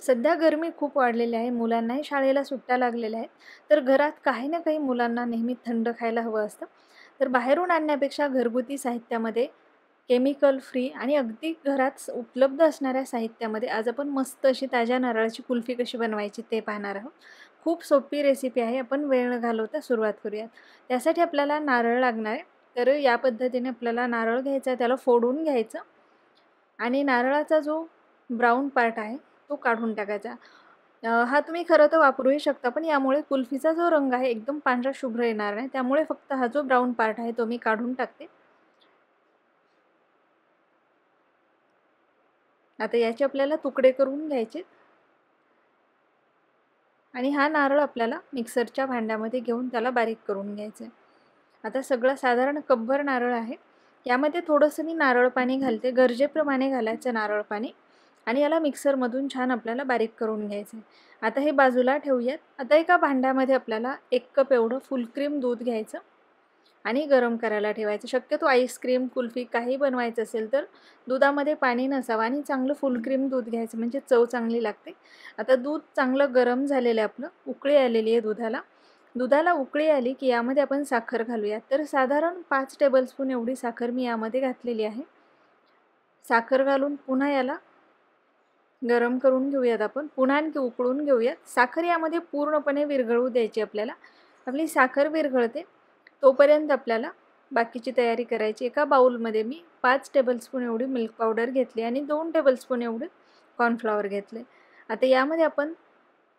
सध्या गरमी खूप वाढलेली आहे, मुलांनाही शाळेला सुट्ट्या लागलेल्या आहेत. तर घरात काही ना काही मुलांना नेहमी थंड खायला हवं असतं. तर बाहेरून आणण्यापेक्षा घरगुती साहित्यामध्ये केमिकल फ्री आणि अगदी घरात उपलब्ध असणाऱ्या साहित्यामध्ये आज आपण मस्त अशी ताज्या नारळाची कुल्फी कशी बनवायची ते पाहणार आहोत. खूप सोपी रेसिपी आहे. आपण वेळ न घालवता सुरुवात करूयात. त्यासाठी आपल्याला नारळ लागणार आहे. तर या पद्धतीने आपल्याला नारळ घ्यायचा आहे, त्याला फोडून घ्यायचं आणि नारळाचा जो ब्राउन पार्ट आहे तो काढून टाकायचा. हा तुम्ही खरं तर वापरूही शकता, पण यामुळे कुल्फीचा जो रंग आहे एकदम पांढरा शुभ्र येणार नाही. त्यामुळे फक्त हा जो ब्राउन पार्ट आहे तो मी काढून टाकते. आता याचे आपल्याला तुकडे करून घ्यायचे आणि हा नारळ आपल्याला मिक्सरच्या भांड्यामध्ये घेऊन त्याला बारीक करून घ्यायचं आहे. आता सगळं साधारण कपभर नारळ आहे. यामध्ये थोडंसं मी नारळ पाणी घालते, गरजेप्रमाणे घालायचं नारळ पाणी आणि याला मिक्सरमधून छान आपल्याला बारीक करून घ्यायचं आहे. आता हे बाजूला ठेवूयात. आता एका भांड्यामध्ये आपल्याला 1 कप एवढं फुल क्रीम दूध घ्यायचं आणि गरम करायला ठेवायचं. शक्यतो आईस्क्रीम, कुल्फी काही बनवायचं असेल तर दुधामध्ये पाणी नसावं आणि चांगलं फुल क्रीम दूध घ्यायचं, म्हणजे चव चांगली लागते. आता दूध चांगलं गरम झालेलं आहे आपलं, उकळी आलेली आहे दुधाला. दुधाला उकळी आली की यामध्ये आपण साखर घालूयात. तर साधारण 5 टेबलस्पून एवढी साखर मी यामध्ये घातलेली आहे. साखर घालून पुन्हा याला गरम करून घेऊयात आपण. पुन्हा आणखी उकळून घेऊयात. साखर यामध्ये पूर्णपणे विरघळू द्यायची आपल्याला. आपली साखर विरघळते तोपर्यंत आपल्याला बाकीची तयारी करायची. एका बाउलमध्ये मी 5 टेबलस्पून एवढी मिल्क पावडर घेतली आणि 2 टेबलस्पून एवढे कॉर्नफ्लॉवर घेतले. आता यामध्ये आपण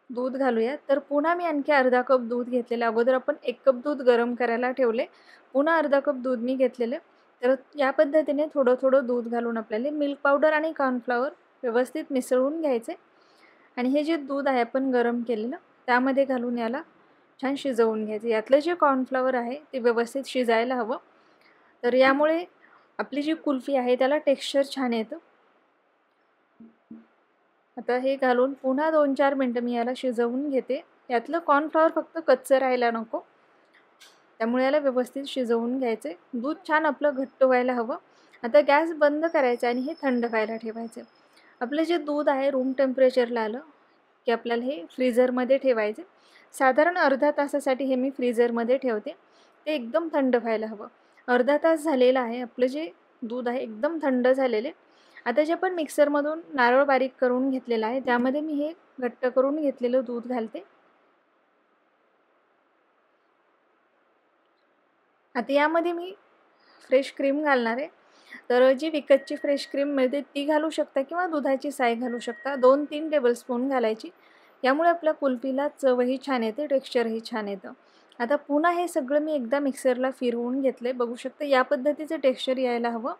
दूध घालूयात. तर पुन्हा मी आणखी अर्धा कप दूध घेतलेलं. अगोदर आपण 1 कप दूध गरम करायला ठेवले. पुन्हा अर्धा कप दूध मी घेतलेले. तर या पद्धतीने थोडं थोडं दूध घालून आपल्याला मिल्क पावडर आणि कॉर्नफ्लॉवर व्यवस्थित मिसळून घ्यायचे आणि हे जे दूध आहे आपण गरम केलेलं त्यामध्ये घालून याला छान शिजवून घ्यायचं. यातलं जे कॉर्नफ्लॉवर आहे ते व्यवस्थित शिजायला हवं. तर यामुळे आपली जी कुल्फी आहे त्याला टेक्स्चर छान येतं. आता हे घालून पुन्हा 2-4 मिनटं मी याला शिजवून घेते. यातलं कॉर्नफ्लॉवर फक्त कच्चं राहायला नको, त्यामुळे याला व्यवस्थित शिजवून घ्यायचं आहे. दूध छान आपलं घट्ट व्हायला हवं. आता गॅस बंद करायचा आणि हे थंड व्हायला ठेवायचं. आपलं जे दूध आहे रूम टेम्परेचरला आलं की आपल्याला हे फ्रीझरमध्ये ठेवायचे. साधारण अर्धा तासासाठी हे मी फ्रीझरमध्ये ठेवते. ते एकदम थंड व्हायला हवं. अर्धा तास झालेला आहे. आपलं जे दूध आहे एकदम थंड झालेले. आता जे आपण मिक्सरमधून नारळ बारीक करून घेतलेला आहे त्यामध्ये मी हे घट्ट करून घेतलेलं दूध घालते. आता यामध्ये मी फ्रेश क्रीम घालणार आहे. तर जी विकतची फ्रेश क्रीम मिळते ती घालू शकता किंवा दुधाची साय घालू शकता. 2-3 टेबलस्पून घालायची. यामुळे आपल्या कुल्फीला चवही छान येते, टेक्स्चरही छान येतं. आता पुन्हा हे सगळं मी एकदा मिक्सरला फिरवून घेतले. बघू शकता या पद्धतीचं टेक्स्चर यायला हवं.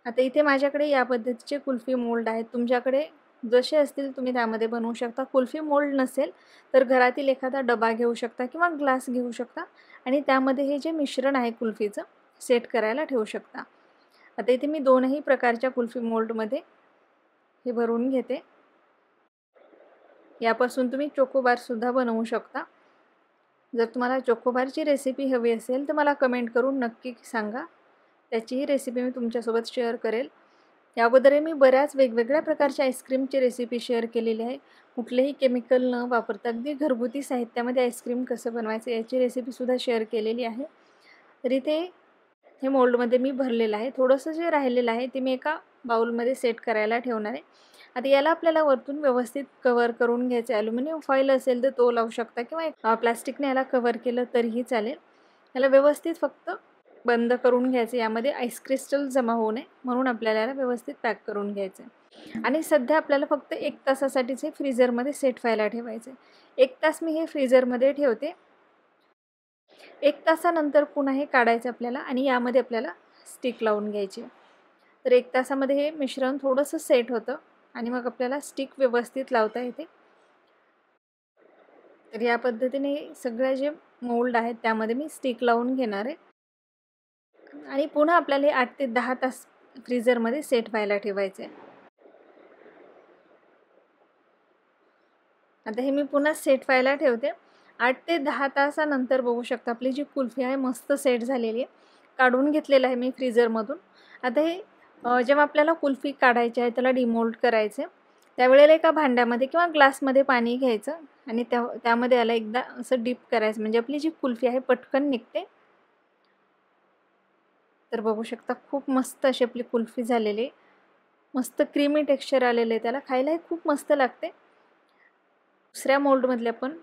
आता इथे माझ्याकडे या पद्धतीचे कुल्फी मोल्ड आहेत. तुमच्याकडे जसे असतील तुम्ही त्यामध्ये बनवू शकता. कुल्फी मोल्ड नसेल तर घरातील एखादा डबा घेऊ शकता किंवा ग्लास घेऊ शकता आणि त्यामध्ये हे जे मिश्रण आहे कुल्फीचं सेट करायला ठेवू शकता. आता इथे मी 2ही प्रकारच्या कुल्फी मोल्डमध्ये हे भरून घेते. यापासून तुम्ही चोकोबारसुद्धा बनवू शकता. जर तुम्हाला चोकोबारची रेसिपी हवी असेल तर मला कमेंट करून नक्की सांगा. त्याचीही रेसिपी मी तुमच्यासोबत शेअर करेल. या अगोदरही मी बऱ्याच वेगवेगळ्या प्रकारच्या आईस्क्रीमची रेसिपी शेअर केलेली आहे. कुठलेही केमिकल न वापरता अगदी घरगुती साहित्यामध्ये आईस्क्रीम कसं बनवायचं याची रेसिपीसुद्धा शेअर केलेली आहे. तर इथे हे मोल्डमध्ये मी भरलेलं आहे. थोडंसं जे राहिलेलं आहे ते मी एका बाउलमध्ये सेट करायला ठेवणार आहे. आता याला आपल्याला वरतून व्यवस्थित कव्हर करून घ्यायचं आहे. ॲल्युमिनियम फॉईल असेल तर तो लावू शकता किंवा प्लास्टिकने याला कव्हर केलं तरीही चालेल. याला व्यवस्थित फक्त बंद करून घ्यायचं. यामध्ये आईस क्रिस्टल जमा होऊ नये म्हणून आपल्याला याला व्यवस्थित पॅक करून घ्यायचं आहे. आणि सध्या आपल्याला फक्त 1 तासासाठीच हे फ्रीझरमध्ये सेट व्हायला ठेवायचं आहे. 1 तास मी हे फ्रीझरमध्ये ठेवते. 1 तासानंतर पुन्हा हे काढायचं आपल्याला आणि यामध्ये आपल्याला स्टिक लावून घ्यायची. तर 1 तासामध्ये हे मिश्रण थोडंसं सेट होतं आणि मग आपल्याला स्टिक व्यवस्थित लावता येते. तर या पद्धतीने सगळे जे मोल्ड आहेत त्यामध्ये मी स्टिक लावून घेणार आहे आणि पुन्हा आपल्याला हे 8 ते 10 तास फ्रीझरमध्ये सेट व्हायला ठेवायचे आहे. आता हे मी पुन्हा सेट व्हायला ठेवते. 8 ते 10 तासानंतर बघू शकता आपली जी कुल्फी आहे मस्त सेट झालेली आहे. काढून घेतलेलं आहे मी फ्रीझरमधून. आता हे जेव्हा आपल्याला कुल्फी काढायची आहे त्याला डिमोल्ड करायचे. त्यावेळेला एका भांड्यामध्ये किंवा ग्लासमध्ये पाणी घ्यायचं आणि त्यामध्ये याला एकदा असं डीप करायचं, म्हणजे आपली जी कुल्फी आहे पटकन निघते. तर बघू शकता खूप मस्त अशी आपली कुल्फी झालेली आहे. मस्त क्रीमी टेक्स्चर आलेलं आहे, त्याला खायलाही खूप मस्त लागते. दुसऱ्या मोल्डमधले आपण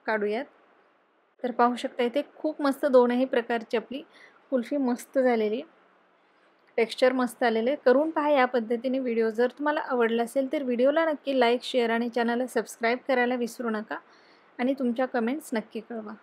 काढूयात. तर पाहू शकता इथे खूप मस्त दोनही प्रकारची आपली कुल्फी मस्त झालेली, टेक्स्चर मस्त आलेले. करून पहा या पद्धतीने व्हिडिओ. जर तुम्हाला आवडला असेल तर व्हिडिओला नक्की लाईक, शेअर आणि चॅनलला सबस्क्राईब करायला विसरू नका आणि तुमच्या कमेंट्स नक्की कळवा.